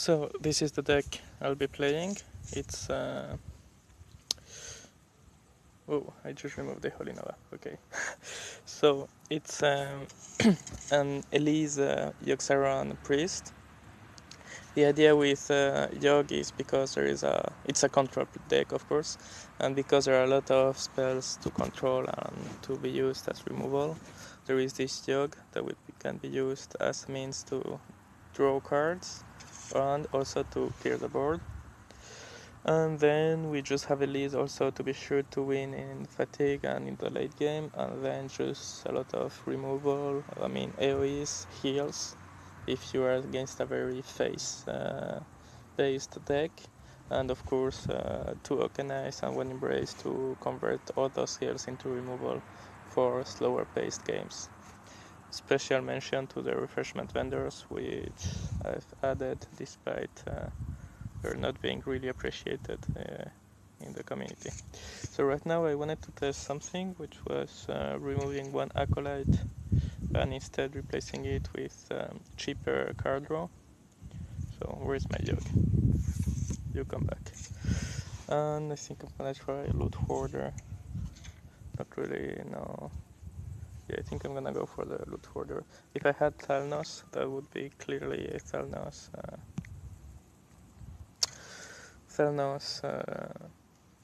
So this is the deck I'll be playing. It's oh, I just removed the Holy Nova. Okay, so it's an ELISE yogg-saron priest. The idea with Yogg is because it's a control deck, of course, and because there are a lot of spells to control and to be used as removal. There is this Yogg that can be used as a means to draw cards and also to clear the board. And then we just have ELISE also to be sure to win in fatigue and in the late game, and then just a lot of removal, AoEs, heals, if you are against a very face based deck, and of course to Organize and when embrace to convert all those heals into removal for slower paced games. Special mention to the refreshment vendors, which I've added despite they're not being really appreciated in the community. So right now I wanted to test something, which was removing one acolyte and instead replacing it with cheaper card draw. So where's my Yogg? You come back. And I think I'm gonna try Loot Hoarder. Not really, no. Yeah, I think I'm gonna go for the Loot Hoarder. If I had Thalnos, that would be clearly a Thalnos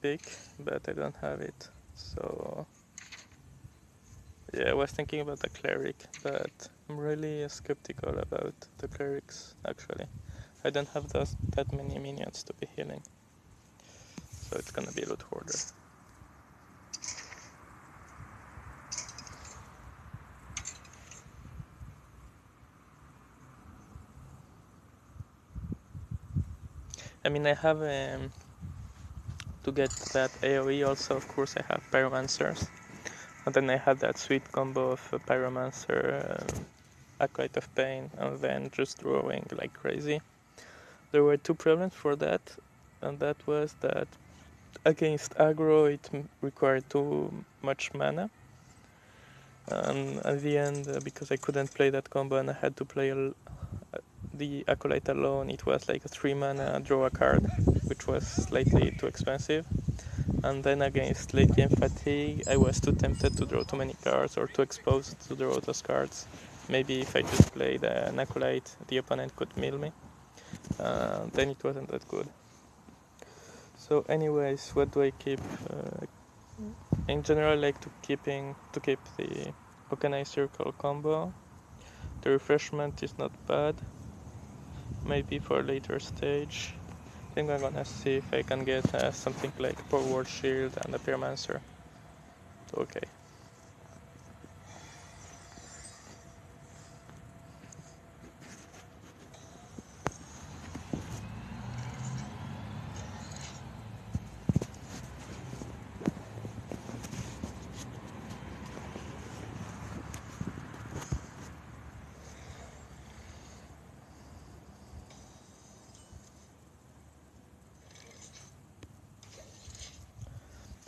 pick, but I don't have it. So yeah, I was thinking about the cleric, but I'm really skeptical about the clerics actually. I don't have that many minions to be healing. So it's gonna be Loot Hoarder. I mean, I have to get that AoE also, of course, I have Pyromancers. And then I had that sweet combo of Pyromancer, Acolyte of Pain, and then just drawing like crazy. There were two problems for that, and that was that against aggro it required too much mana. And at the end, because I couldn't play that combo and I had to play the Acolyte alone, it was like a 3 mana draw a card, which was slightly too expensive. And then against late game fatigue, I was too tempted to draw too many cards or too exposed to draw those cards. Maybe if I just played an Acolyte, the opponent could mill me. Then it wasn't that good. So anyways, what do I keep? In general, I like to keep the Organized Circle combo. The refreshment is not bad. Maybe for a later stage. I think I'm gonna see if I can get something like Forward Shield and a Pyromancer. Okay.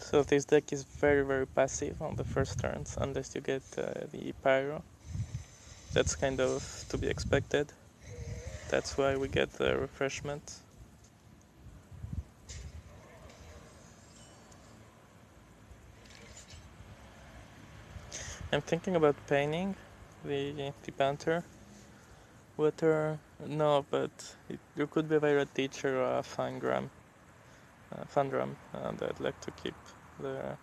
So this deck is very, very passive on the first turns unless you get the Pyro. That's kind of to be expected. That's why we get the refreshment. I'm thinking about painting the Panther. Whether no, but there could be a Violet Teacher or a Fandram, and I'd like to keep the.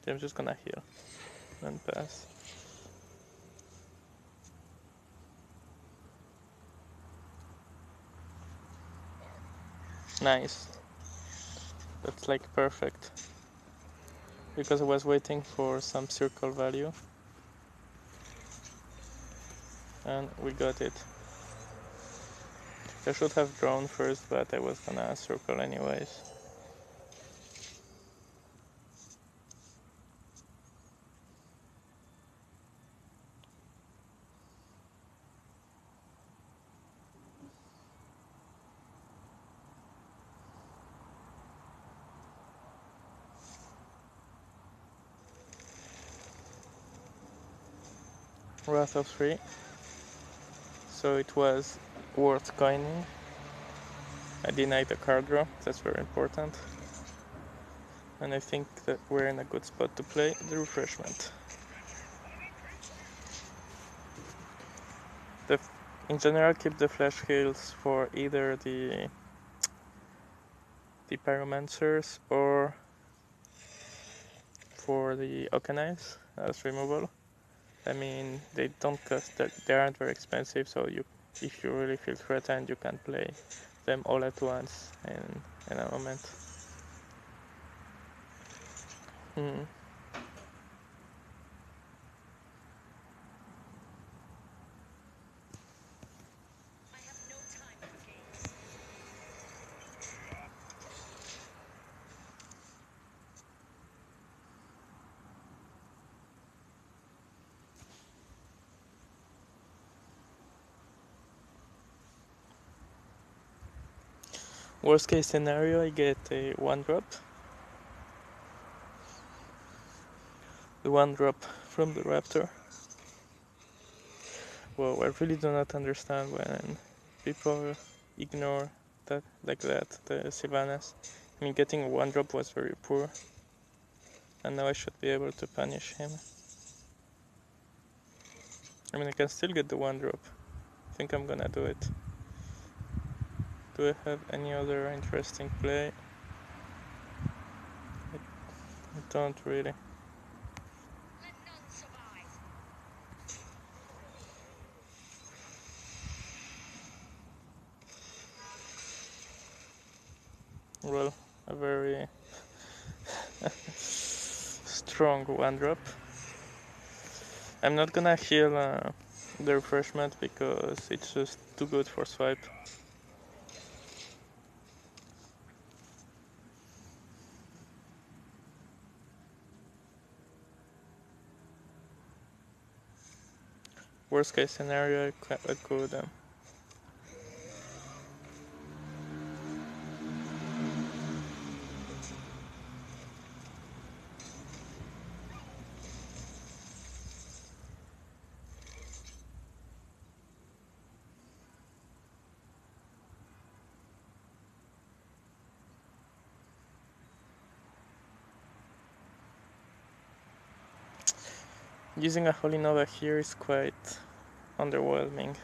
I'm just gonna heal and pass. Nice. That's like perfect. Because I was waiting for some circle value. And we got it. I should have drawn first, but I was gonna circle anyways. Wrath of 3. So it was worth coining. I denied the card draw, that's very important. And I think that we're in a good spot to play the refreshment. In general, keep the flash heals for either the pyromancers or for the Okanites as removal. I mean, they don't cost that, they aren't very expensive, so if you really feel threatened, you can play them all at once in a moment. Worst case scenario, I get a 1-drop. The 1-drop from the Raptor. Well, I really do not understand when people ignore that like that, the Sylvanas. I mean, getting a 1-drop was very poor. And now I should be able to punish him. I mean, I can still get the 1-drop. I think I'm gonna do it. Do I have any other interesting play? I don't really. Well, a very strong 1-drop. I'm not gonna heal the refreshment because it's just too good for swipe. Worst case scenario, I could using a Holy Nova here is quite underwhelming.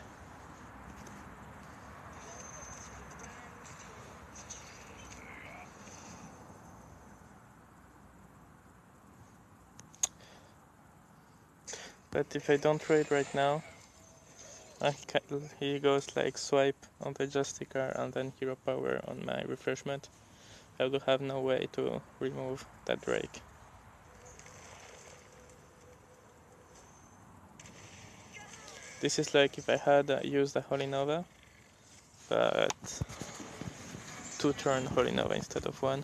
But if I don't trade right now, he goes like swipe on the Justicar and then hero power on my refreshment. I will have no way to remove that Drake. This is like if I had used a Holy Nova, but 2-turn Holy Nova instead of 1,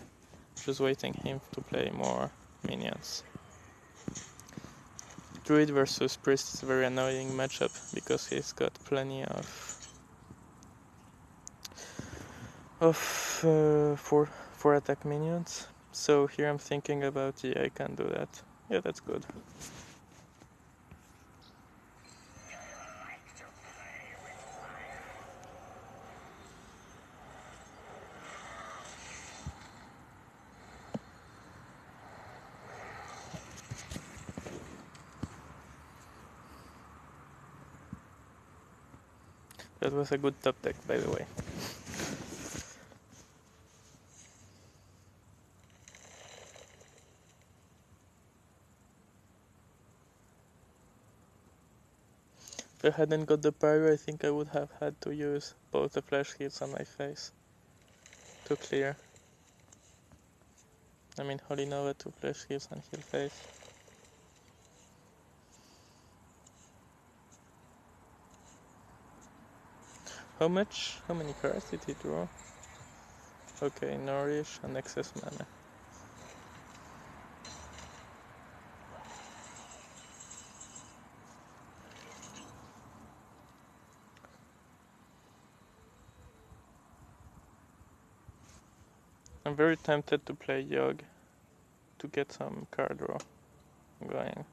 just waiting him to play more minions. Druid versus Priest is a very annoying matchup because he's got plenty of 4 attack minions. So here I'm thinking about, yeah, I can do that. Yeah, that's good. That was a good top deck, by the way. If I hadn't got the pyro, I think I would have had to use both the flash hits on my face to clear. I mean, Holy Nova, 2 flash hits and heal face. How many cards did he draw? Okay, Nourish and excess mana. I'm very tempted to play Yogg to get some card draw going.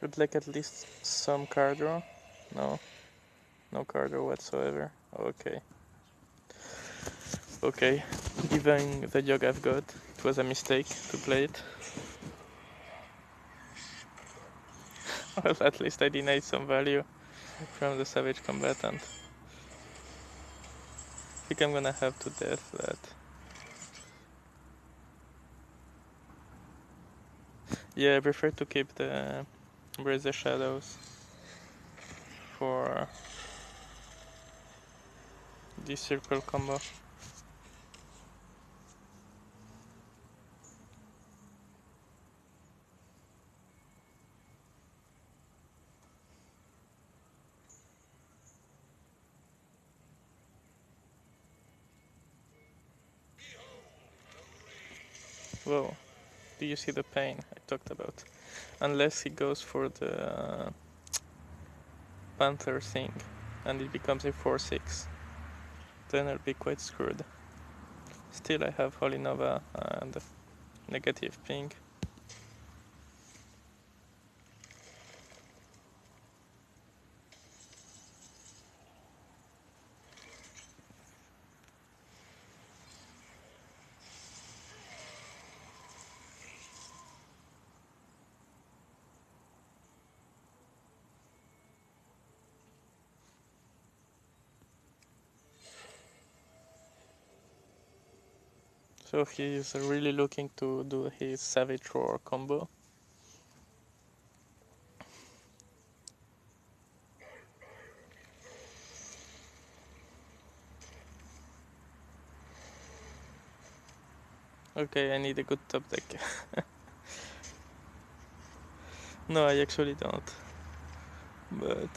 Would like at least some card draw? No. No card draw whatsoever. Okay. Okay. Even the Yogg I've got, it was a mistake to play it. Well, at least I denied some value from the Savage Combatant. I think I'm gonna have to death that. Yeah, I prefer to keep the Embrace the Shadows for this circle combo. Whoa, do you see the pain I talked about? Unless he goes for the Panther thing and it becomes a 4-6, then I'll be quite screwed. Still, I have Holy Nova and negative ping. So he's really looking to do his Savage Roar combo. Okay, I need a good top deck. No, I actually don't. But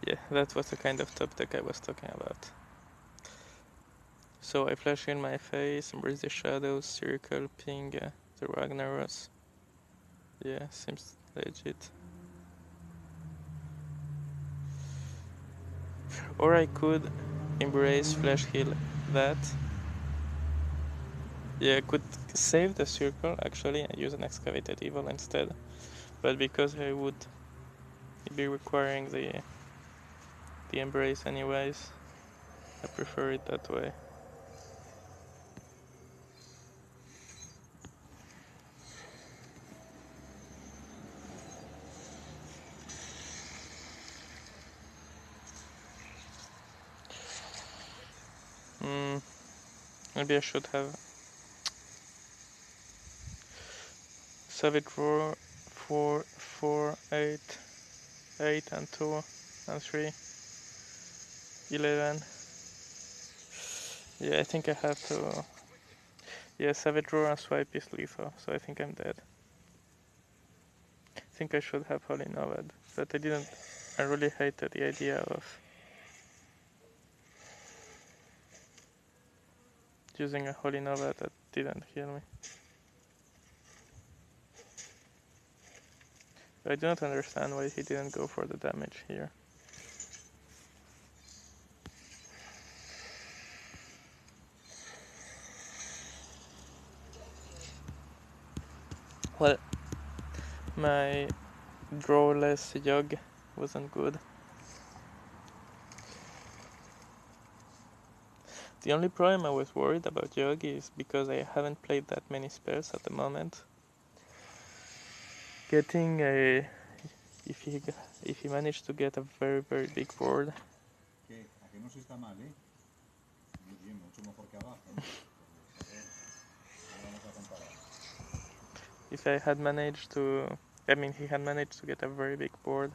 yeah, that was the kind of top deck I was talking about. So I flash in my face, embrace the shadows, circle, ping the Ragnaros. Yeah, seems legit. Or I could embrace, flash heal that. Yeah, I could save the circle actually and use an excavated evil instead. But because I would be requiring the embrace anyways, I prefer it that way. Maybe I should have Savage Roar 4, 4, 8, 8 and 2 and 3, 11. Yeah, I think I have to. Yeah, Savage Roar and swipe is lethal, so I think I'm dead. I think I should have Holy Novad, but I didn't. I really hated the idea of using a Holy Nova that didn't heal me. I do not understand why he didn't go for the damage here. Well, my drawless Yogg wasn't good. The only problem I was worried about Yogg is because I haven't played that many spells at the moment. Getting a if he managed to get a very big board. If I had managed to, I mean, he had managed to get a very big board,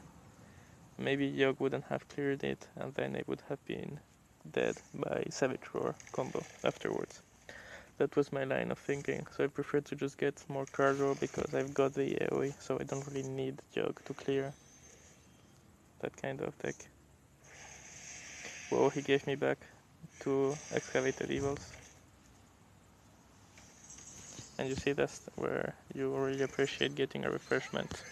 maybe Yogg wouldn't have cleared it, and then I would have been dead by Savage Roar combo afterwards. That was my line of thinking, so I prefer to just get more card draw because I've got the AoE, so I don't really need Yogg to clear that kind of deck. Whoa, he gave me back 2 excavated evils. And you see, that's where you really appreciate getting a refreshment.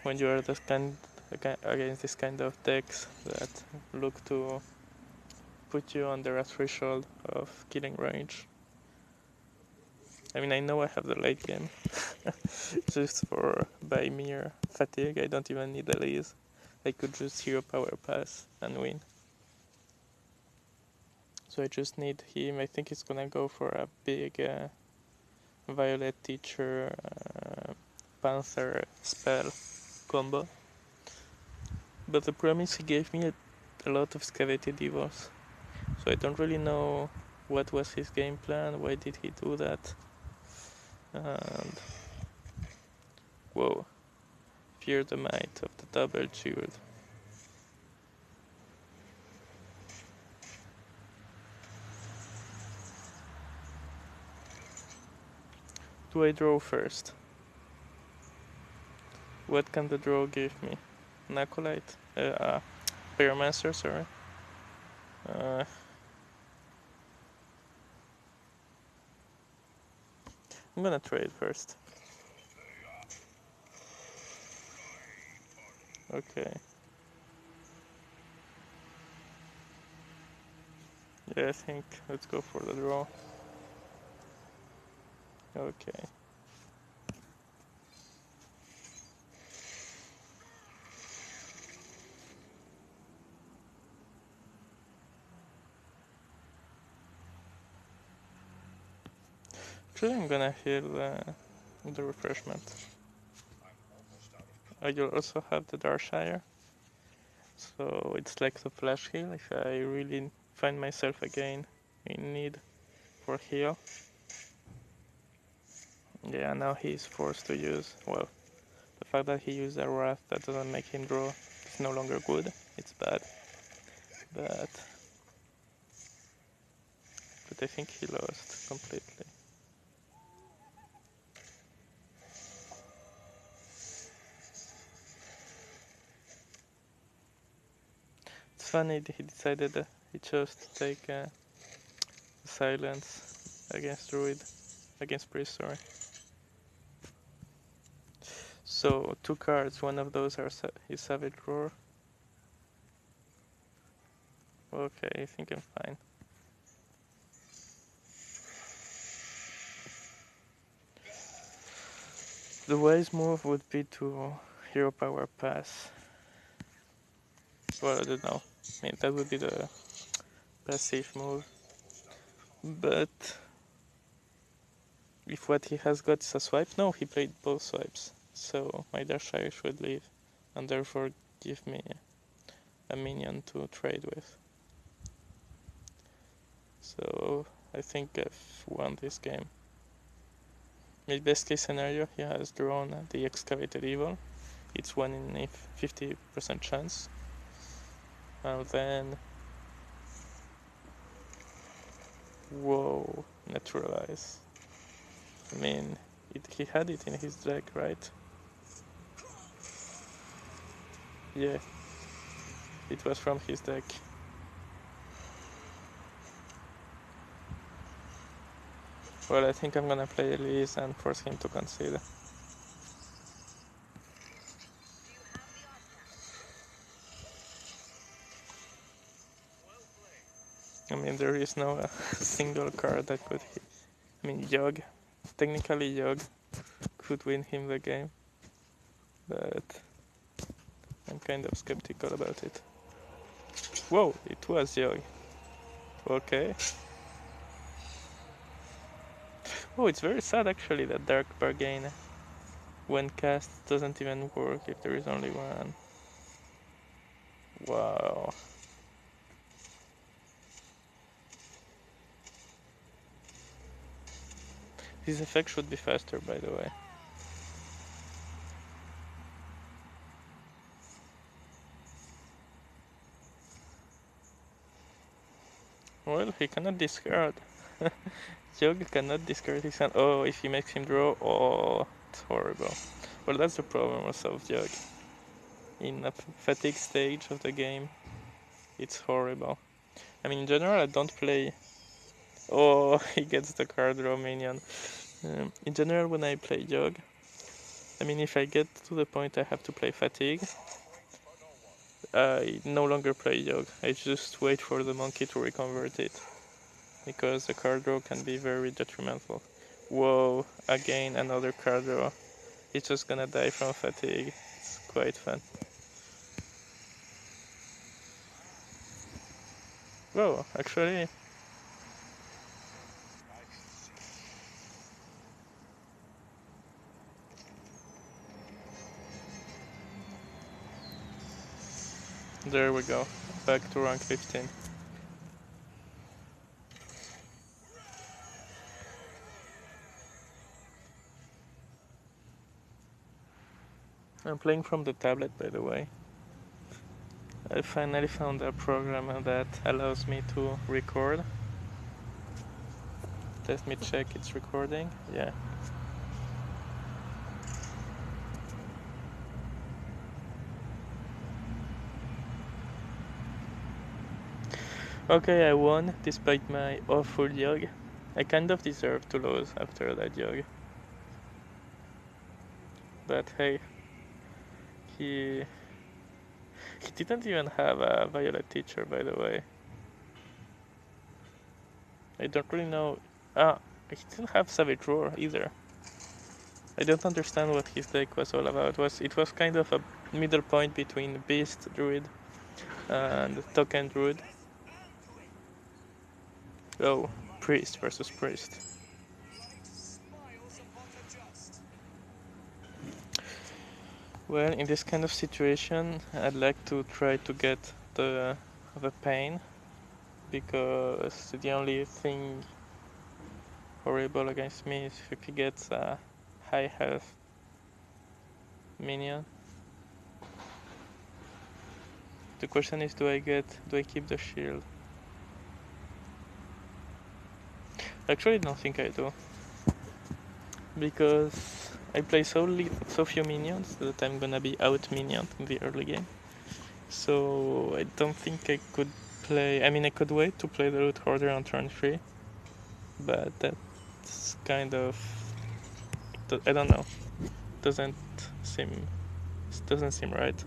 When you are against this kind of decks that look to put you under a threshold of killing range. I mean, I know I have the late game. Just for by mere fatigue, I don't even need ELISE. I could just hero power pass and win. So I just need him. I think he's gonna go for a big Violet Teacher Panther spell combo. But the problem is he gave me a lot of Excavated Evils. So I don't really know what was his game plan, why did he do that. And whoa, fear the might of the double Druid. Do I draw first? What can the draw give me? An Acolyte? Pyromancer, sorry. I'm gonna trade first. Okay. Yeah, I think let's go for the draw. Okay. Actually, I'm gonna heal the refreshment. I will also have the Darkshire. So it's like the flash heal if I really find myself again in need for heal. Yeah, now he's forced to use, well, the fact that he used a Wrath that doesn't make him draw is no longer good. It's bad. But I think he lost completely. It's funny that he decided that he chose to take silence against Druid, against Priest, sorry. So 2 cards, one of those are his Savage Roar. Okay, I think I'm fine. The wise move would be to hero power pass. Well, I don't know. I mean, that would be the best safe move. But if what he has got is a swipe, no, he played both swipes. So my Darkshire should leave and therefore give me a minion to trade with. So I think I've won this game. In best case scenario, he has drawn the Excavated Evil. It's 1 in a 50% chance. And then, whoa, Naturalize. I mean, he had it in his deck, right? Yeah, it was from his deck. Well, I think I'm gonna play Elise and force him to concede. I mean, there is no single card that could hit. I mean, Yogg, technically Yogg could win him the game, but I'm kind of skeptical about it. Whoa, it was Yogg. Okay. Oh, it's very sad actually that Dark Bargain, when cast, doesn't even work if there is only one. Wow. This effect should be faster, by the way. Well, he cannot discard. Yogg cannot discard his hand. Oh, if he makes him draw, oh, it's horrible. Well, that's the problem also of Yogg. In a fatigue stage of the game, it's horrible. I mean, in general, I don't play. Oh, he gets the card draw minion. In general, when I play Yogg, I mean, if I get to the point I have to play fatigue, I no longer play Yogg. I just wait for the monkey to reconvert it, because the card draw can be very detrimental. Whoa, again another card draw. He's just gonna die from fatigue. It's quite fun. Whoa, actually. There we go. Back to rank 15. I'm playing from the tablet, by the way. I finally found a program that allows me to record. Let me check it's recording. Yeah. Okay, I won despite my awful yogg. I kind of deserve to lose after that yogg. But hey, he didn't even have a Violet teacher, by the way. I don't really know. He didn't have Savage Roar either. I don't understand what his deck was all about. It was kind of a middle point between Beast Druid and Token Druid. Oh, Priest versus Priest. Well, in this kind of situation, I'd like to try to get the pain, because the only thing horrible against me is if he gets a high health minion. The question is, do I keep the shield? Actually, I don't think I do, because I play so few minions that I'm gonna be out minion in the early game. So I don't think I could play. I mean, I could wait to play the Root Hoarder on turn 3, but that's kind of, I don't know. Doesn't seem doesn't seem right.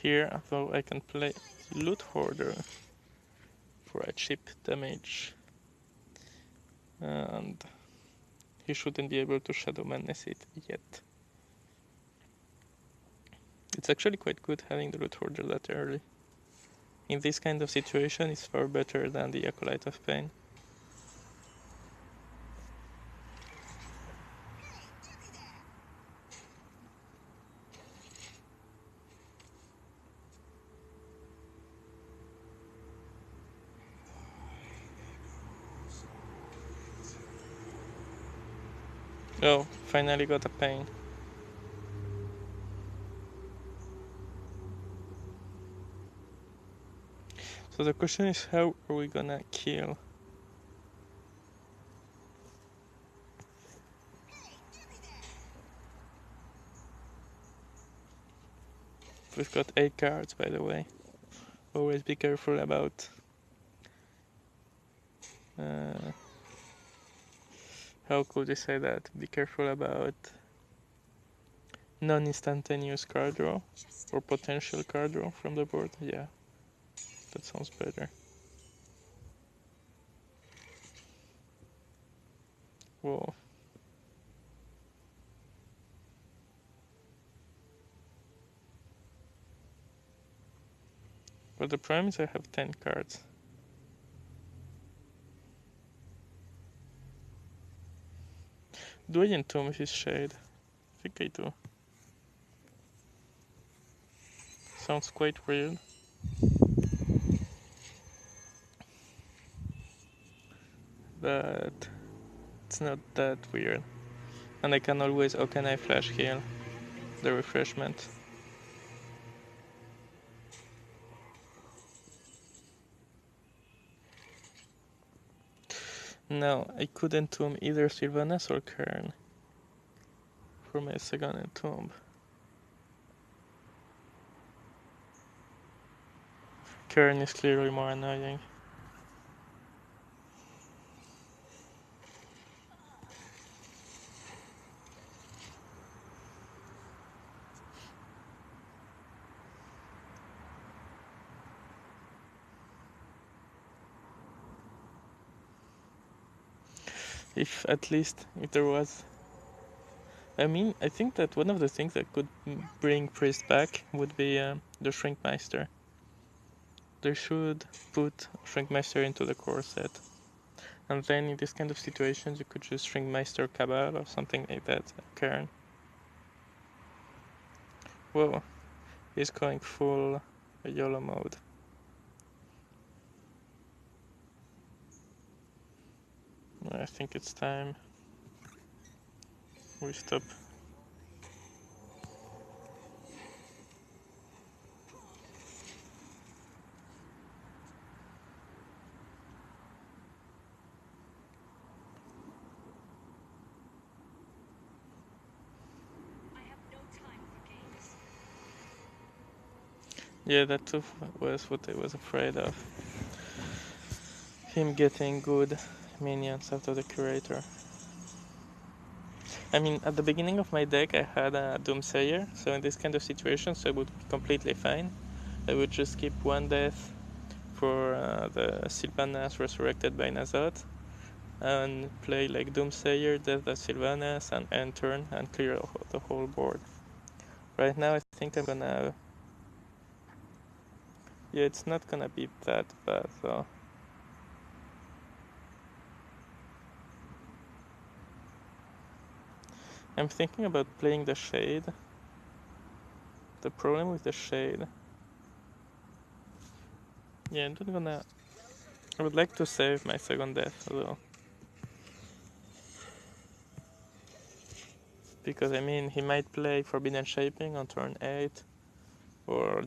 Here, though, I can play Loot Hoarder for a cheap damage, and he shouldn't be able to Shadow Madness it yet. It's actually quite good having the Loot Hoarder that early. In this kind of situation, it's far better than the Acolyte of Pain. Oh, finally got a Pain. So the question is, how are we gonna kill? We've got 8 cards, by the way. Always be careful about how could I say that? Be careful about non-instantaneous card draw or potential card draw from the board. Yeah, that sounds better. Whoa. But the problem is I have 10 cards. Do I entomb his shade? I think I do. Sounds quite weird. But it's not that weird. And I can always, oh, can I flash heal the refreshment? No, I could entomb either Sylvanas or Kern for my second entomb. Kern is clearly more annoying. If at least if there was. I mean, I think that one of the things that could bring Priest back would be the Shrinkmeister. They should put Shrinkmeister into the core set. And then in this kind of situations, you could just Shrinkmeister Cabal or something like that. Kern. Whoa, he's going full YOLO mode. I think it's time we stop. Yeah, that too was what I was afraid of. Him getting good minions after the curator. I mean, at the beginning of my deck, I had a Doomsayer, so in this kind of situations, I would be completely fine. I would just keep one death for the Sylvanas resurrected by Nazot, and play like Doomsayer, death the Sylvanas, and end turn and clear the whole board. Right now, I think I'm gonna. Yeah, it's not gonna be that bad though. I'm thinking about playing the Shade. The problem with the Shade. Yeah, I'm not gonna. I would like to save my second death though. Because I mean, he might play Forbidden Shaping on turn 8, or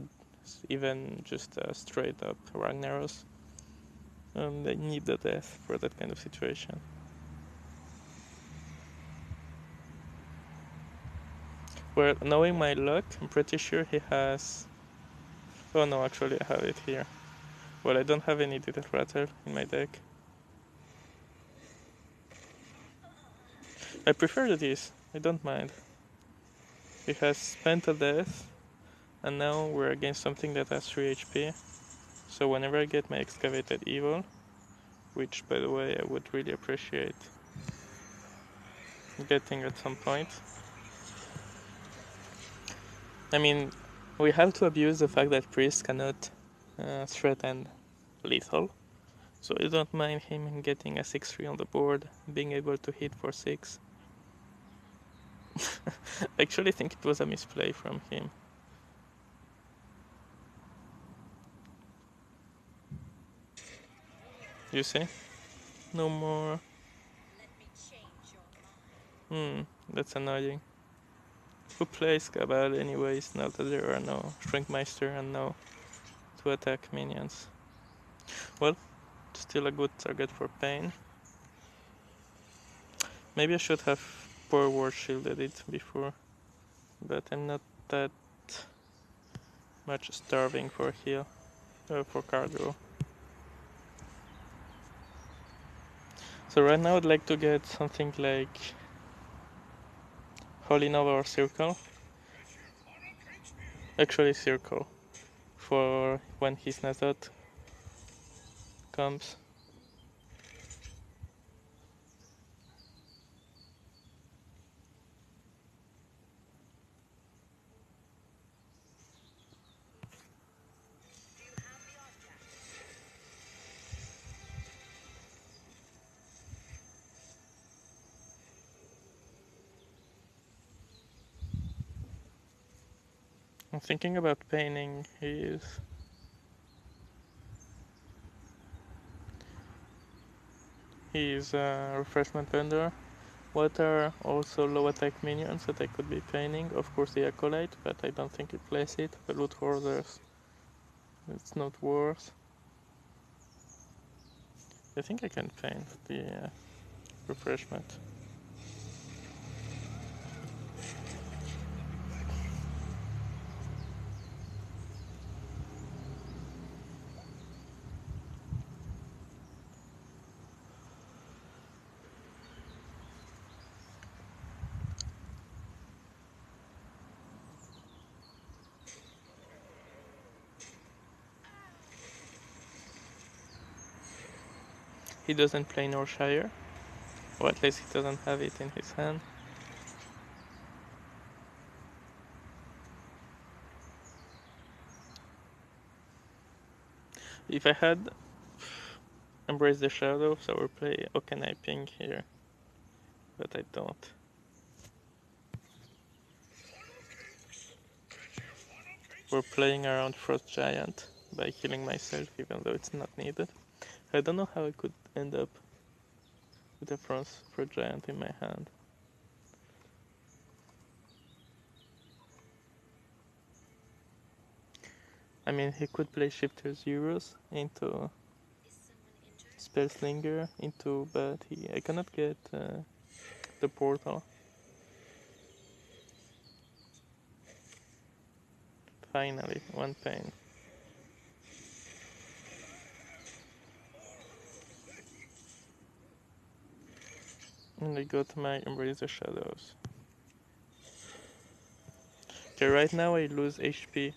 even just straight up Ragnaros. And I need the death for that kind of situation. Well, knowing my luck, I'm pretty sure he has. Oh no, actually, I have it here. Well, I don't have any Death Rattle in my deck. I prefer this. I don't mind. He has spent a death, and now we're against something that has 3 HP. So whenever I get my Excavated Evil, which by the way I would really appreciate getting at some point. I mean, we have to abuse the fact that Priest cannot threaten lethal. So I don't mind him getting a 6-3 on the board, being able to hit for 6. I actually think it was a misplay from him. You see? No more. That's annoying. Who plays Cabal anyways now that there are no Shrinkmeister and no to attack minions? Well, still a good target for Pain. Maybe I should have forward shielded it before, but I'm not that much starving for heal, for card draw. So right now I'd like to get something like Holy Nova or Circle. Actually Circle, for when his Nazot comes. I'm thinking about painting his refreshment vendor. What are also low attack minions that I could be painting? Of course the Acolyte, but I don't think it plays it. The Loot Hoarders, it's not worth. I think I can paint the refreshment. He doesn't play Norshire. Or at least he doesn't have it in his hand. If I had Embrace the Shadows, I would play Okane Ping here. But I don't. We're playing around Frost Giant by killing myself even though it's not needed. I don't know how I could end up with a Frost Giant in my hand. I mean, he could play Shifter's Euros into Spellslinger into, but I cannot get the portal. Finally, one pain. And I got my Embrace the Shadows. Okay, right now I lose HP.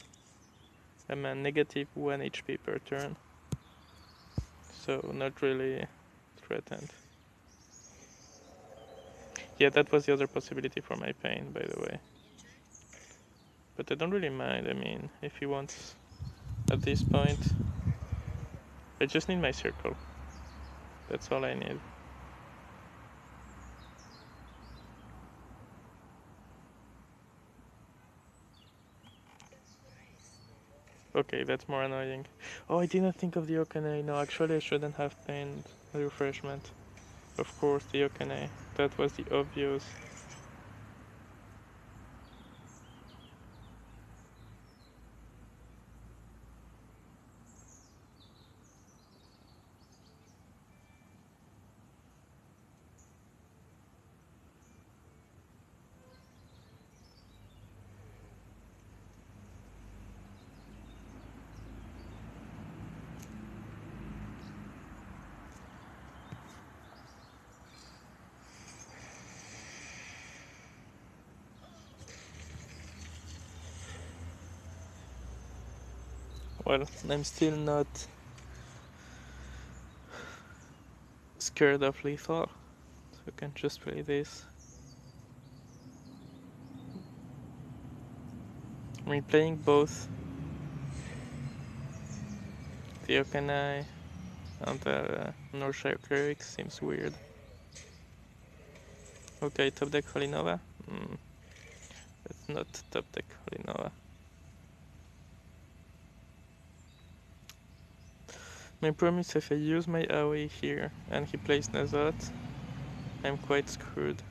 I'm a negative 1 HP per turn. So not really threatened. Yeah, that was the other possibility for my pain, by the way. But I don't really mind, I mean, if he wants, at this point, I just need my circle. That's all I need. Okay, that's more annoying. Oh, I didn't think of the Okane. No, actually I shouldn't have pained the refreshment. Of course, the Okane. That was the obvious. Well, I'm still not scared of lethal, so I can just play this. I mean, playing both the Okane and the Northshire Cleric seems weird. Okay, top deck Holy Nova? It's not top deck Holy Nova. My promise, if I use my AoE here and he plays Nazat, I'm quite screwed.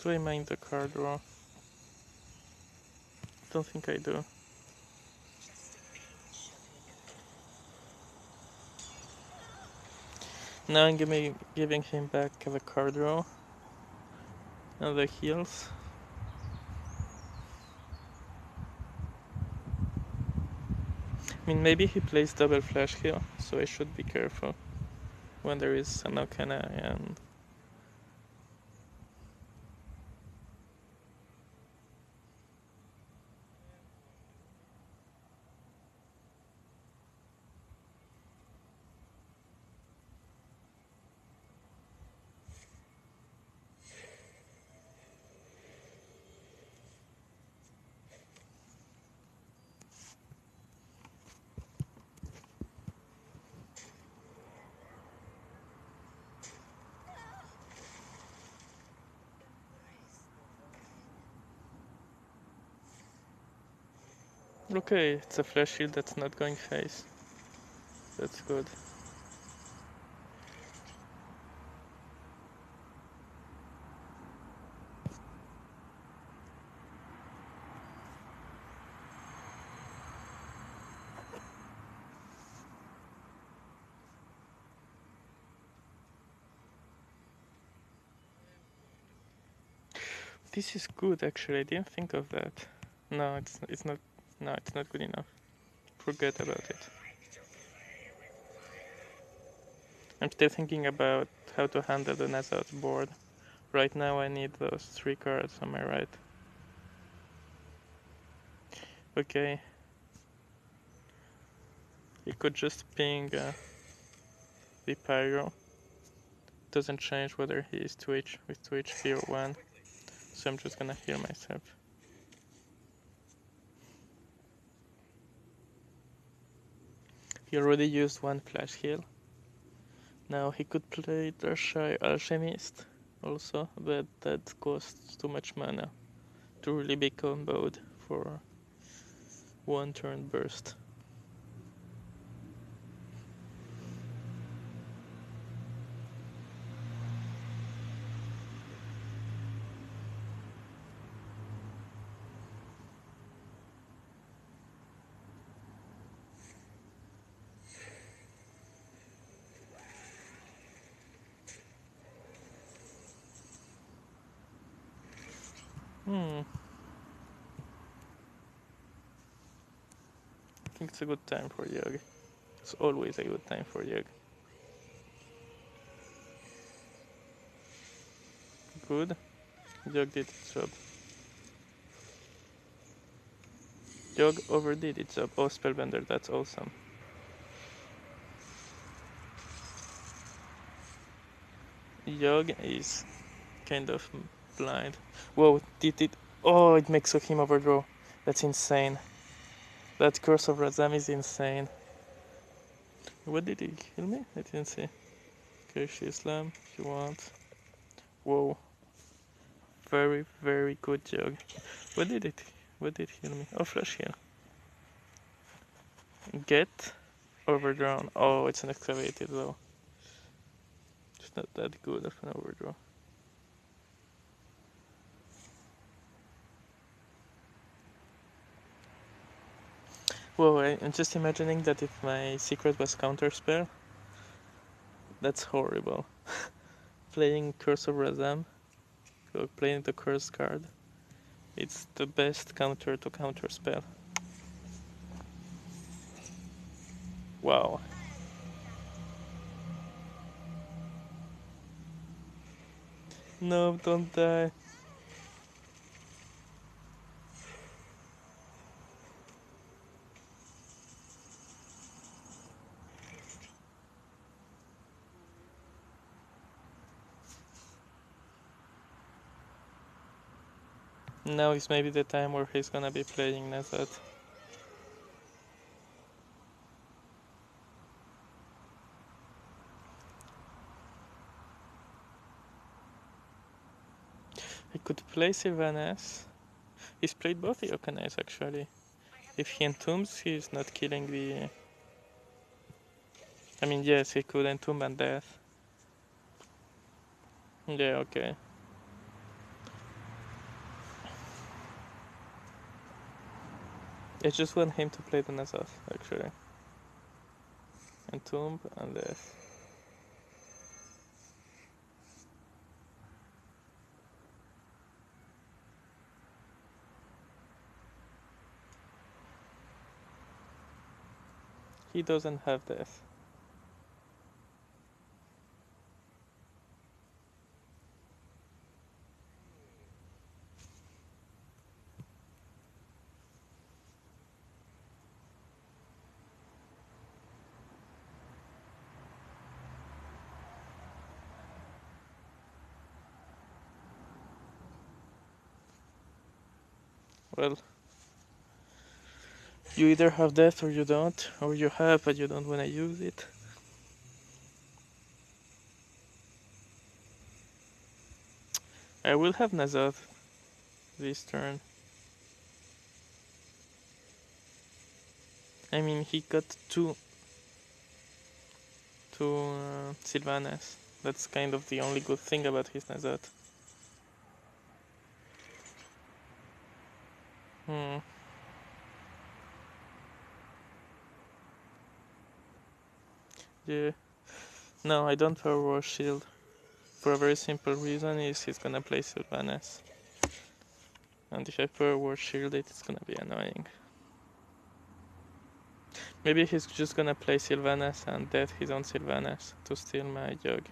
Do I mind the card draw? Don't think I do. Now I'm giving him back the card draw and the heals. I mean, maybe he plays double flash heal, so I should be careful when there is an Okane and... Okay, it's a flash shield that's not going face. That's good. This is good actually. I didn't think of that. No, it's not. No, it's not good enough. Forget about it. I'm still thinking about how to handle the Nazoth board. Right now I need those 3 cards, am I right? Okay. He could just ping the Pyro. Doesn't change whether he is 2 with 2 HP or 1. So I'm just gonna heal myself. He already used 1 flash heal. Now he could play Drashai Alchemist also, but that costs too much mana to really be comboed for 1 turn burst. I think it's a good time for Yogg. It's always a good time for Yogg. Good. Yogg did its job. Yogg overdid its job. Oh, Spellbender, that's awesome. Yogg is kind of blind. Whoa, did it? Oh, it makes him overdraw. That's insane. That Curse of Razam is insane. What did he kill me? I didn't see. Okay, Islam, if you want. Whoa. Very, very good Yogg. What did it? What did heal me? Oh, flash heal. Get overdrawn. Oh, it's an excavated though. It's not that good of an overdraw. Whoa, I'm just imagining that if my secret was counterspell, that's horrible. Playing Curse of Razam, or playing the curse card, it's the best counter to counterspell. Wow. No, don't die. Now is maybe the time where he's gonna be playing Nazoth. I could play Sylvanas. He's played both Yokanais actually. If he entombs, he's not killing the... I mean, yes, he could entomb and death. Yeah, okay. I just want him to play the Nazoth, actually. Entomb and death. He doesn't have death. Well, you either have death or you don't, or you have but you don't want to use it. I will have Nazoth this turn. I mean, he got two Sylvanas. That's kind of the only good thing about his Nazoth. Yeah. No, I don't power shield. For a very simple reason is he's gonna play Sylvanas. And if I forward shield it, it's gonna be annoying. Maybe he's just gonna play Sylvanas and death his own Sylvanas to steal my Yogg.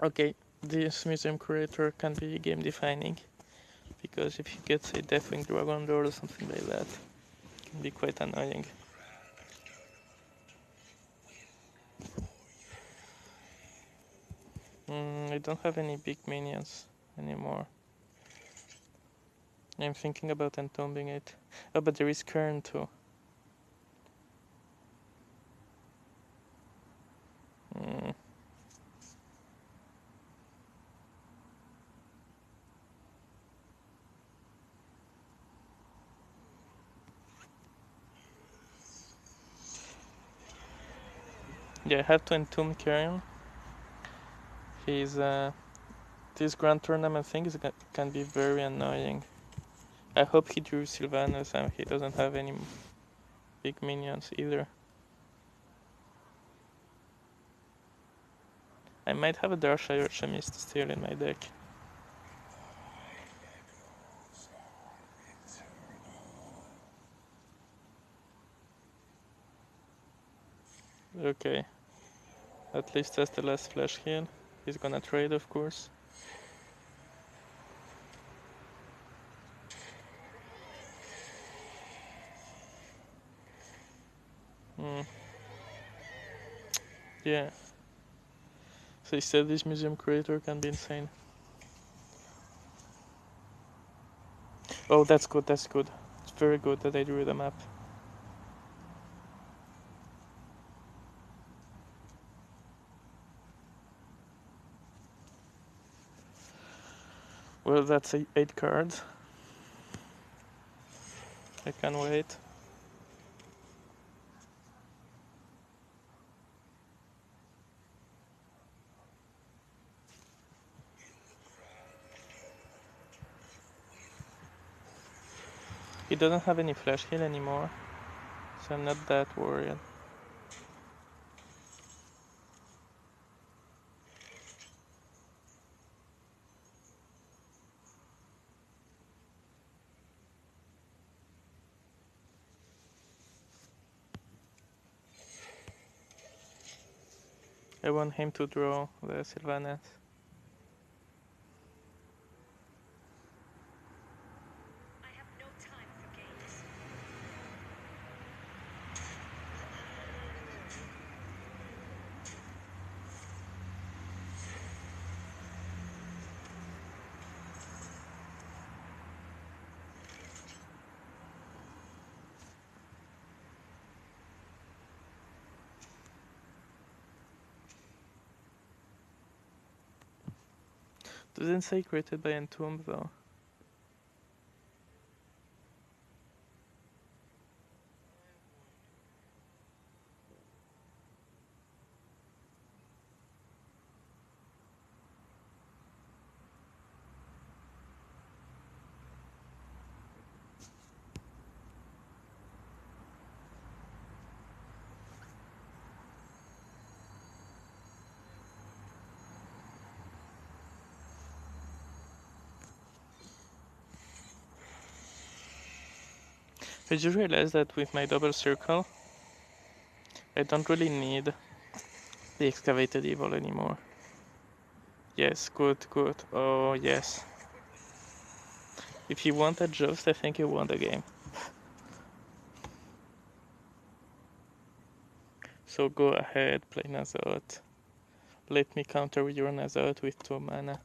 Okay, this museum curator can be game defining, because if you get a Deathwing Dragon Lord or something like that, it can be quite annoying. I don't have any big minions anymore. I'm thinking about entombing it. Oh, but there is Kern too. Yeah, I have to entomb Kern. He's this grand tournament thing can be very annoying. I hope he drew Sylvanas and he doesn't have any big minions either. I might have a Darkshire Chemist still in my deck. Okay. At least that's the last flash heal. He's gonna trade, of course. Yeah. So he said this museum creator can be insane. Oh, that's good, that's good. It's very good that I drew the map. Well, that's 8 cards. I can't wait. He doesn't have any flash heal anymore, so I'm not that worried. I want him to draw the Sylvanas. Doesn't say created by Entomb though. I just realized that with my double circle, I don't really need the excavated evil anymore. Yes, good, good. Oh, yes. If you want a Just, I think you won the game. So go ahead, play Nazot. Let me counter your Nazot with 2 mana.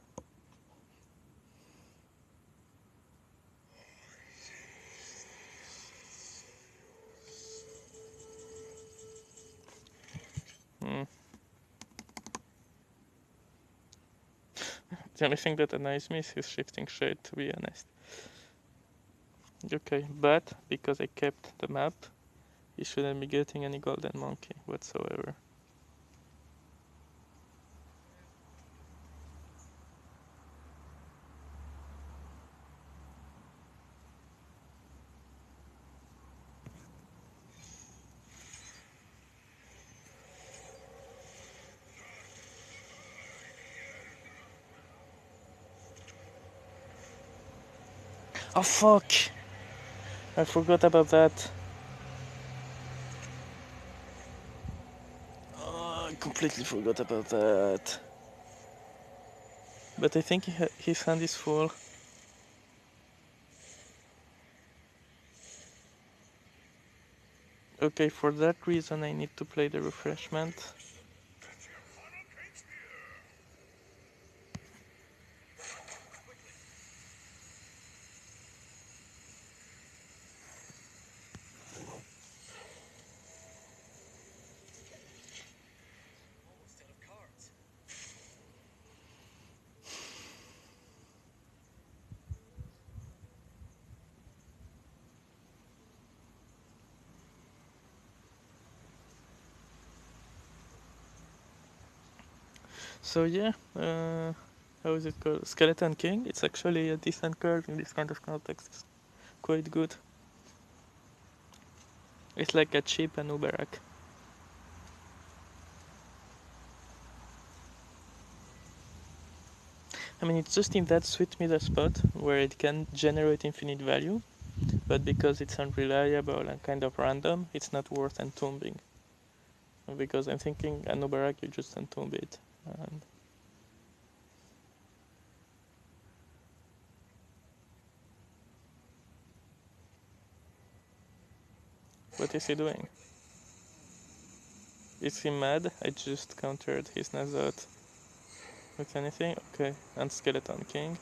The only thing that annoys me is his shifting shade, to be honest. Okay, but because I kept the map, he shouldn't be getting any golden monkey whatsoever. Oh fuck! I forgot about that. Oh, I completely forgot about that. But I think his hand is full. Okay, for that reason I need to play the refreshment. So yeah, how is it called? Skeleton King. It's actually a decent card in this kind of context. It's quite good. It's like a cheap Anubarak. I mean, it's just in that sweet middle spot where it can generate infinite value, but because it's unreliable and kind of random, it's not worth entombing. Because I'm thinking Anubarak, you just entomb it. And what is he doing? Is he mad? I just countered his Nazot with anything. Okay, and Skeleton King.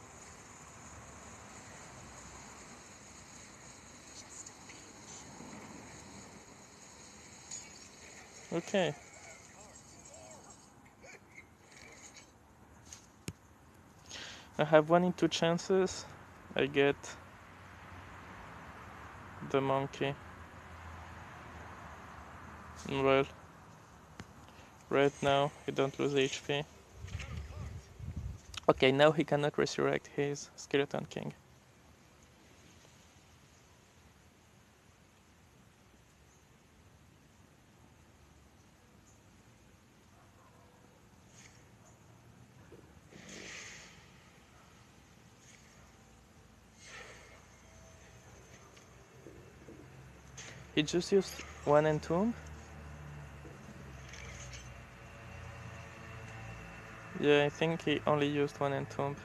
Okay. I have 1 in 2 chances. I get the monkey. Well, right now he don't lose HP. Okay, now he cannot resurrect his Skeleton King. He just used 1 entomb. Yeah, I think he only used 1 entomb.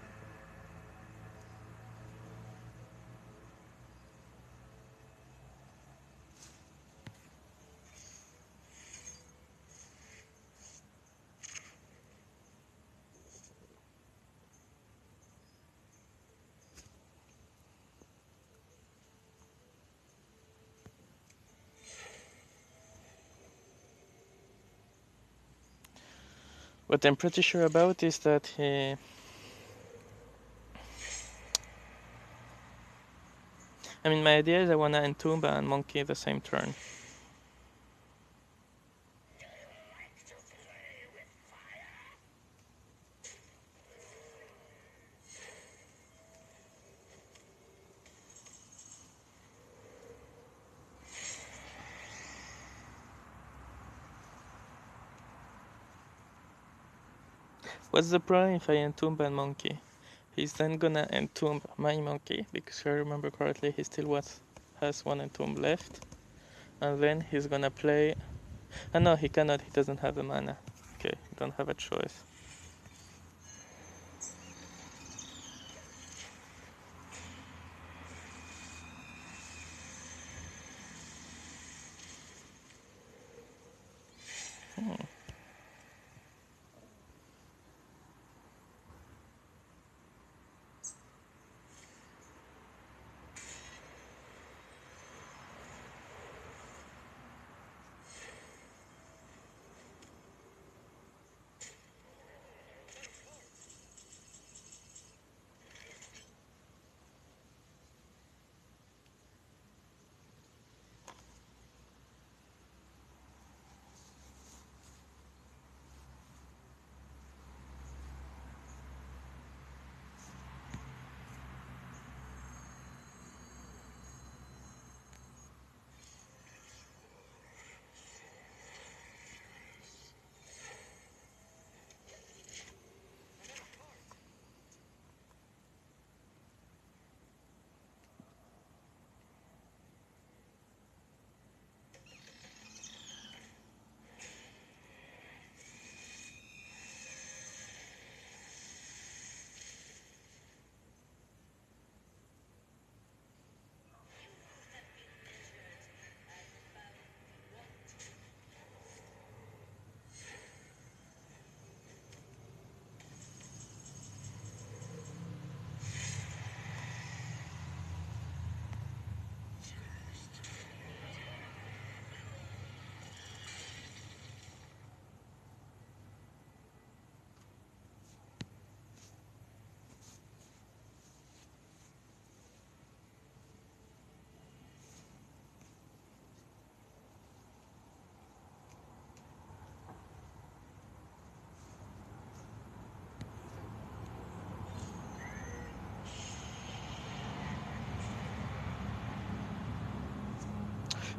What I'm pretty sure about is that he... I mean, my idea is I wanna entomb and monkey the same turn. What's the problem if I entomb and monkey? He's then gonna entomb my monkey, because if I remember correctly, he still has 1 entomb left. And then he's gonna play... Oh no, he cannot, he doesn't have the mana. Okay, don't have a choice.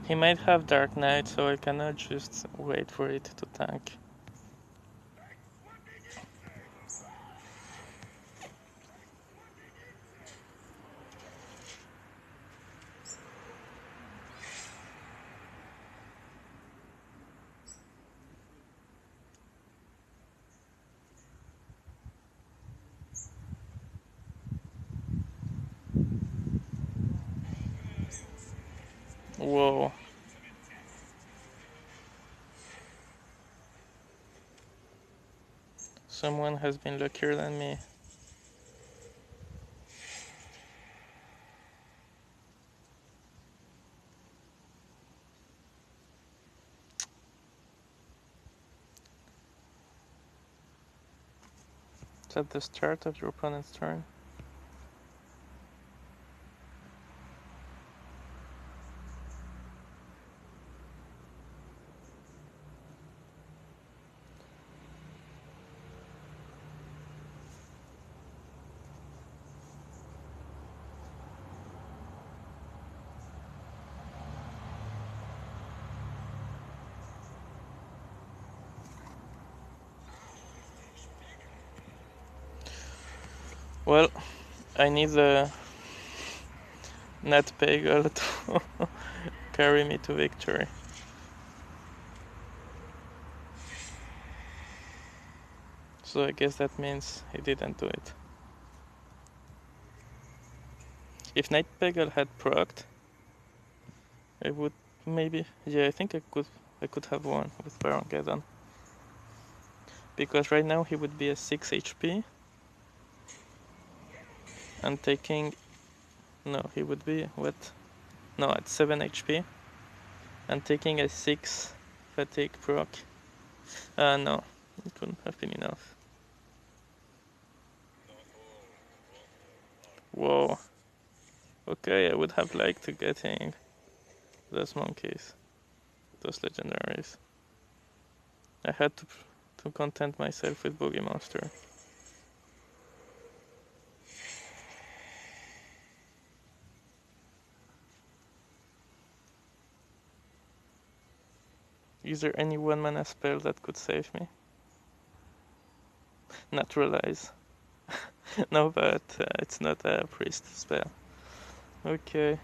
He might have Dark Knight, so I cannot just wait for it to tank. Whoa. Someone has been luckier than me. Is that the start of your opponent's turn? Well, I need the net Pagel to carry me to victory. So I guess that means he didn't do it. If Night Pagel had procced, I would maybe, yeah, I think I could have won with Baron. Because right now he would be at 6 HP and taking, no, he would be what? No, at 7 HP and taking a 6 fatigue proc. No, it couldn't have been enough. Whoa. Okay, I would have liked to getting those monkeys, those legendaries. I had to content myself with Boogie Monster. Is there any 1-mana spell that could save me? Naturalize. No, but it's not a priest spell. Okay.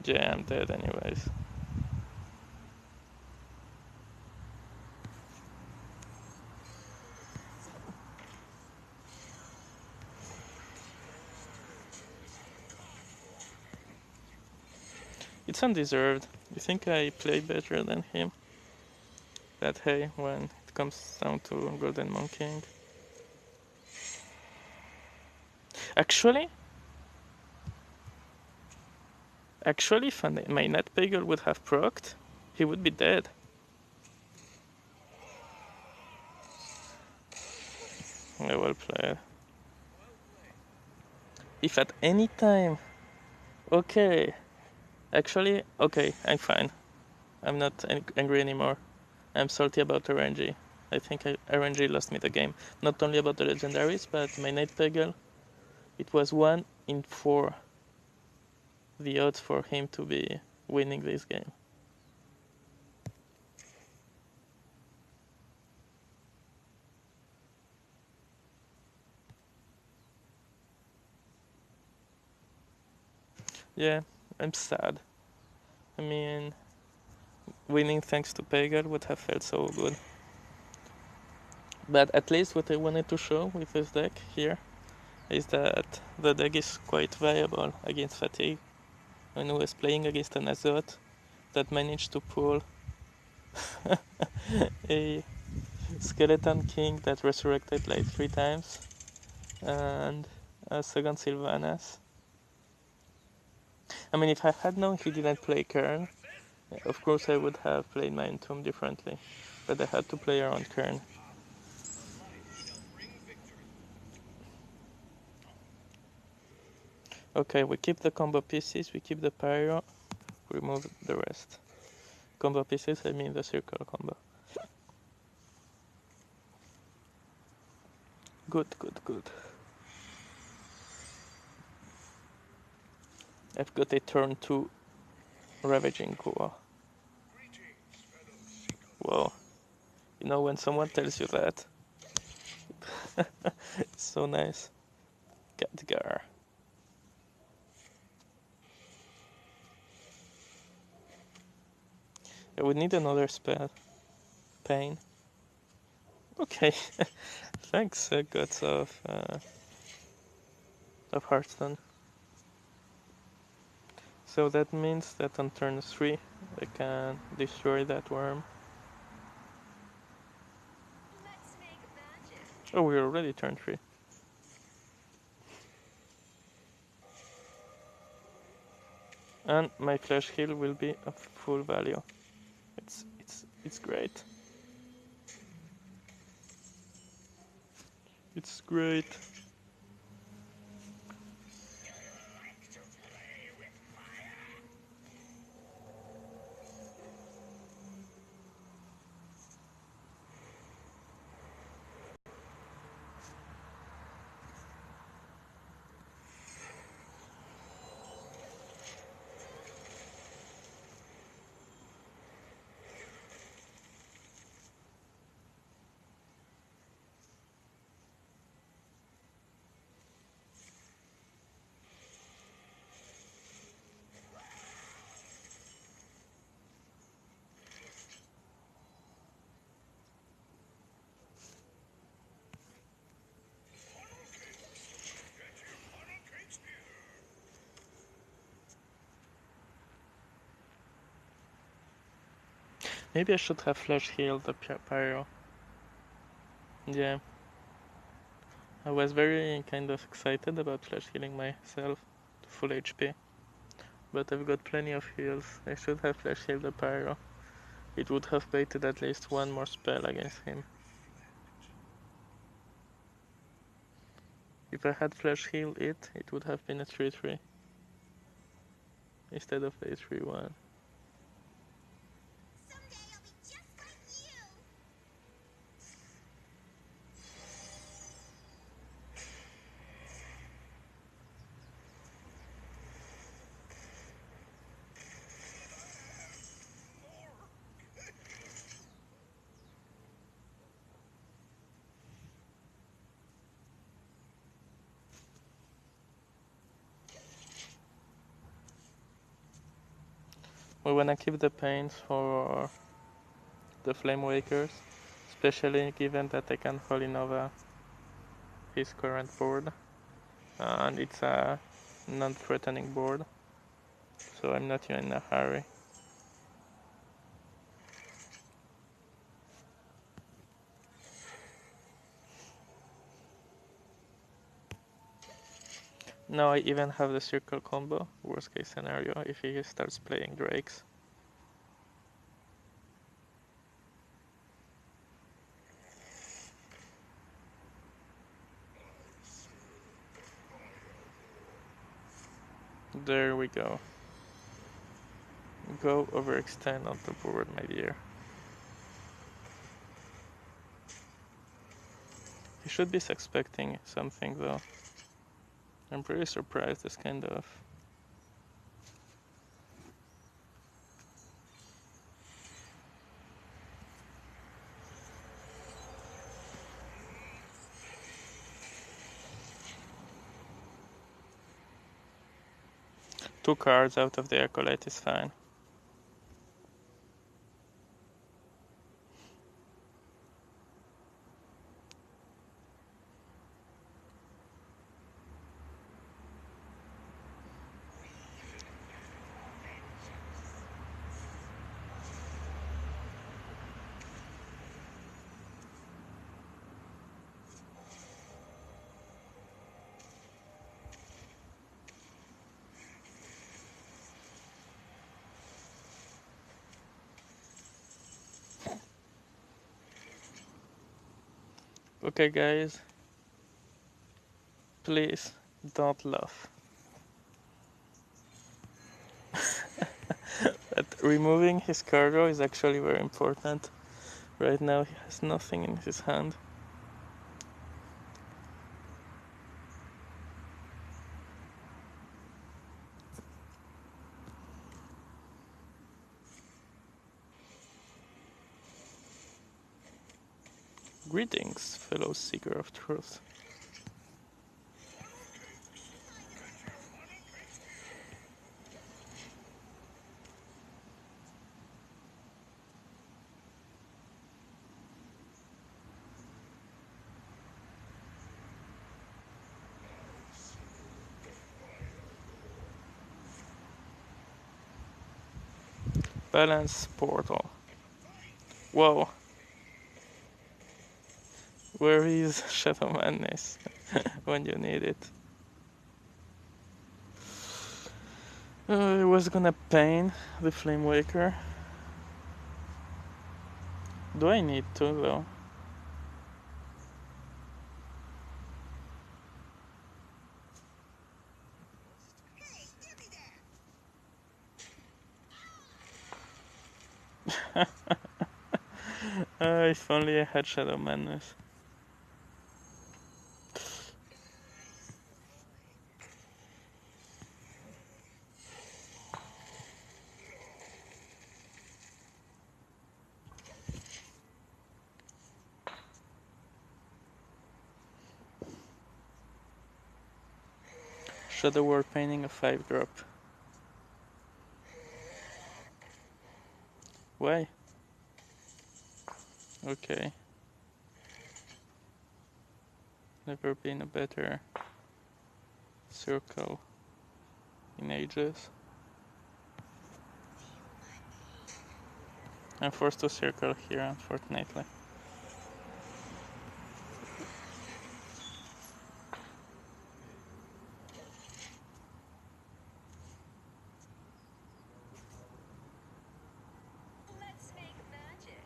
Yeah, I'm dead anyways. It's undeserved. You think I play better than him? But hey, when it comes down to Golden Monkeying. Actually, if my Net Pagel would have procced, he would be dead. Well played. If at any time... Okay. Actually, okay, I'm fine. I'm not angry anymore. I'm salty about RNG. I think RNG lost me the game. Not only about the legendaries, but my Night Pagel. It was 1 in 4 the odds for him to be winning this game. Yeah, I'm sad. I mean, winning thanks to Pagel would have felt so good. But at least what I wanted to show with this deck here is that the deck is quite viable against fatigue. When I was playing against an Azot that managed to pull a Skeleton King that resurrected like 3 times and a second Sylvanas. I mean, if I had known he didn't play Kern, of course I would have played my Entomb differently, but I had to play around Kern. Okay, we keep the combo pieces, we keep the Pyro, remove the rest. Combo pieces, I mean the circle combo. Good, good, good. I've got a turn 2 Ravaging Core. Whoa. You know when someone tells you that? It's so nice. Khadgar. I would need another spell. Pain. Okay. Thanks, Gods of Hearthstone. So that means that on turn 3 I can destroy that worm. Oh, we're already turn 3. And my flash heal will be of full value. It's great. It's great. Maybe I should have flash healed the pyro. Yeah. I was very kind of excited about flash healing myself to full HP. But I've got plenty of heals. I should have flash healed the pyro. It would have baited at least one more spell against him. If I had flash healed it, it would have been a 3-3 instead of a 3-1. We wanna keep the pains for the Flame Wakers, especially given that I can Holy Nova his current board, and it's a non-threatening board, so I'm not in a hurry. Now I even have the circle combo, worst case scenario, if he starts playing Drakes. There we go. Go overextend on the board, my dear. He should be suspecting something though. I'm pretty surprised this kind of... Two cards out of the Acolyte is fine. Okay guys, please don't laugh. But removing his cargo is actually very important. Right now he has nothing in his hand. Greetings, fellow seeker of truth. Balance portal. Whoa. Where is Shadow Madness when you need it? I was gonna pain the Flame Waker. Do I need to though? If only I had Shadow Madness. Shadow Word Painting a 5-drop. Why? Okay. Never been a better circle in ages. I'm forced to circle here, unfortunately. Let's make magic.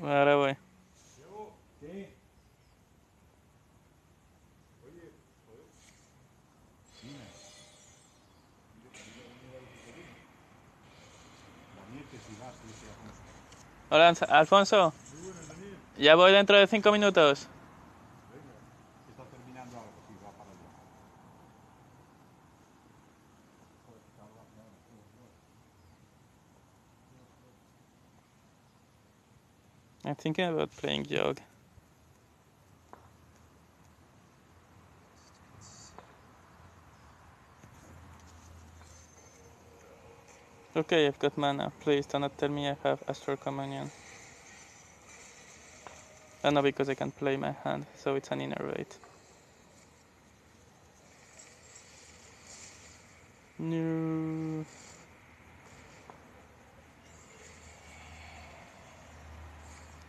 Ahora voy. Hola, Alfonso. Ya voy dentro de 5 minutos. I'm thinking about playing Yogg. Okay, I've got mana. Please do not tell me I have Astral Communion. Oh no, because I can play my hand, so it's an innervate. No.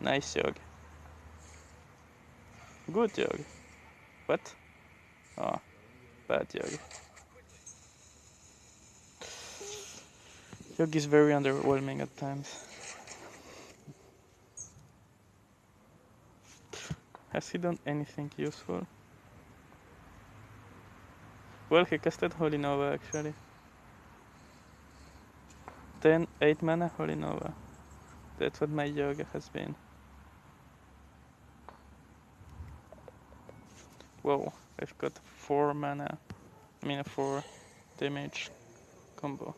Nice Yogg. Good Yogg. What? Oh, bad Yogg. Yogg is very underwhelming at times. Has he done anything useful? Well, he casted Holy Nova actually. 8 mana Holy Nova. That's what my Yogg has been. Whoa, I've got 4 mana. I mean a 4 damage combo.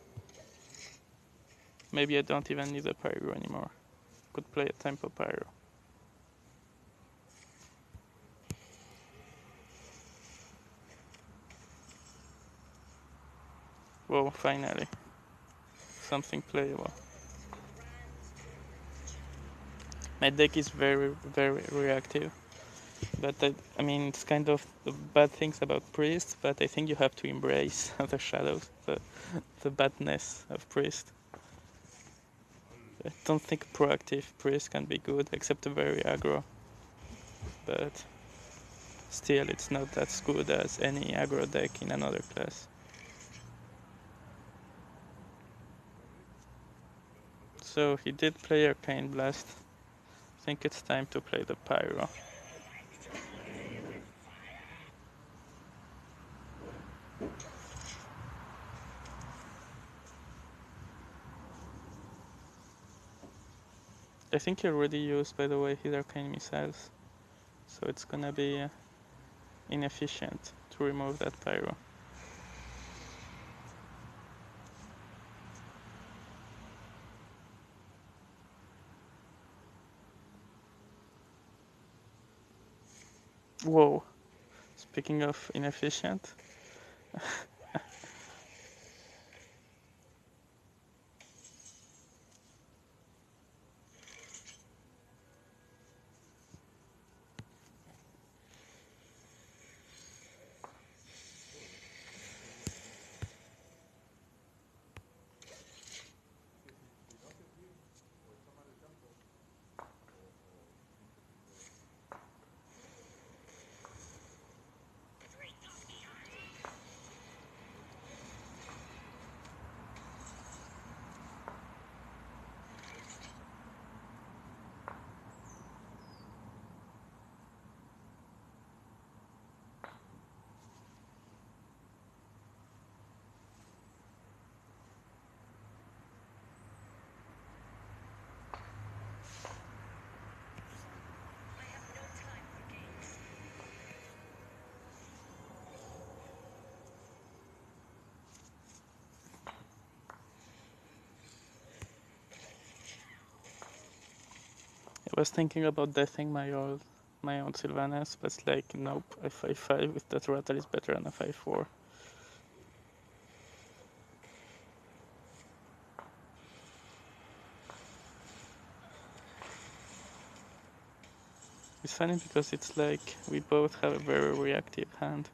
Maybe I don't even need a Pyro anymore. Could play a Tempo Pyro. Whoa, finally. Something playable. My deck is very, very reactive. But I mean, it's kind of the bad things about Priest, but I think you have to embrace the shadows, the badness of Priest. I don't think proactive priest can be good, except a very aggro. But still, it's not as good as any aggro deck in another class. So he did play Arcane Blast. I think it's time to play the Pyro. I think he already used, by the way, his Arcane Missiles. So it's gonna be inefficient to remove that Pyro. Whoa. Speaking of inefficient, I was thinking about deathing my own Sylvanas, but it's like, nope, a 5-5 with that Rattle is better than a 5-4. It's funny because it's like we both have a very reactive hand.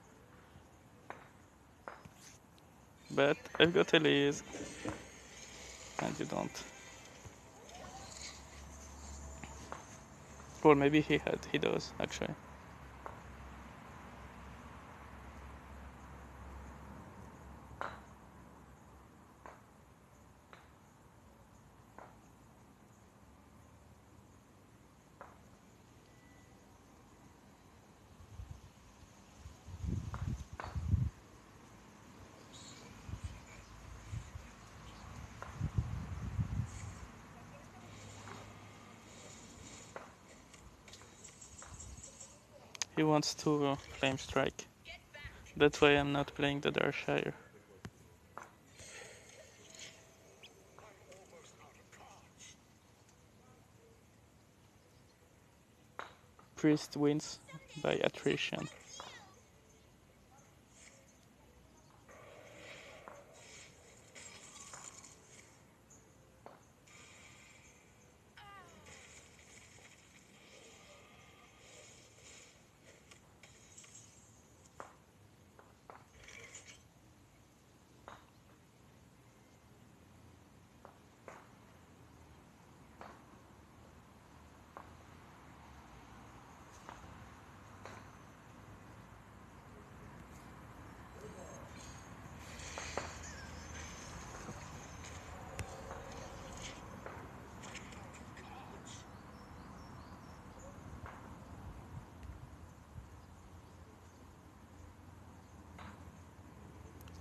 But I've got Elise, and you don't. Well, maybe he does, actually. He wants to Flame Strike. That's why I'm not playing the Darkshire. Priest wins by attrition.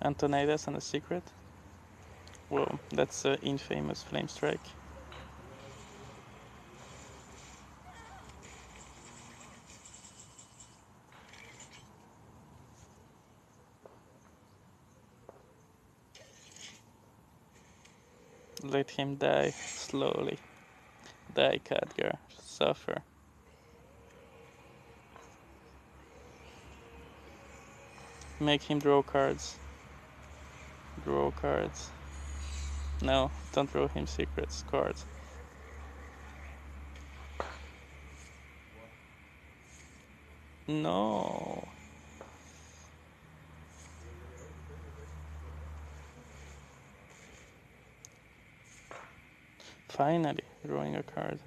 Antonidas and a Secret? Whoa, that's an infamous Flame Strike. Let him die slowly. Die, Khadgar. Suffer. Make him draw cards. Draw cards. No, don't draw him secrets. Cards. No. Finally, drawing a card.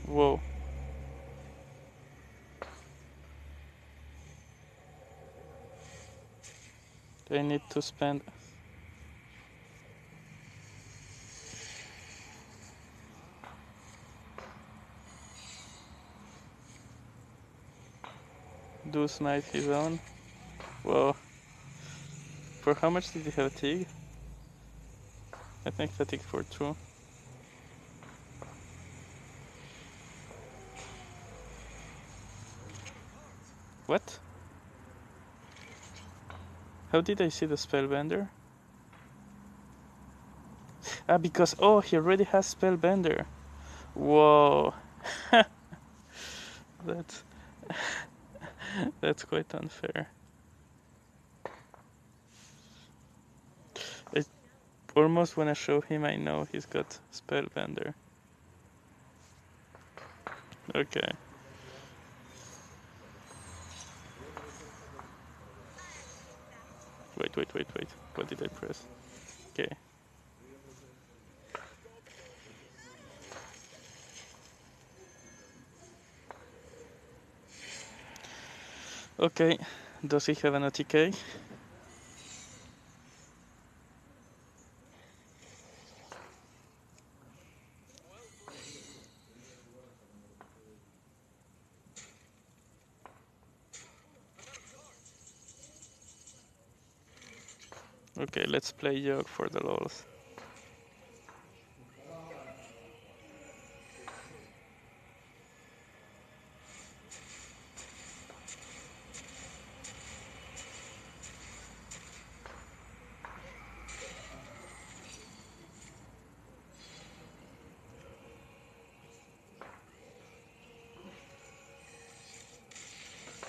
Whoa. I need to spend... Do smite his own. Whoa. For how much did he have Tig? I think fatigue for 2. What? How did I see the Spellbender? Ah, because... Oh, he already has Spellbender. Whoa. That's... That's quite unfair. I almost want to show him I know he's got Spellbender. Okay. Wait. What did I press? Okay. Okay. Does he have an OTK? Okay, let's play Yogg for the lols.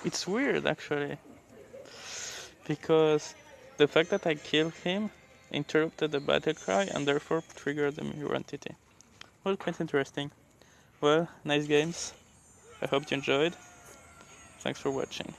It's weird actually, because the fact that I killed him interrupted the battle cry and therefore triggered the mirror entity. Well, quite interesting. Well, nice games. I hope you enjoyed. Thanks for watching.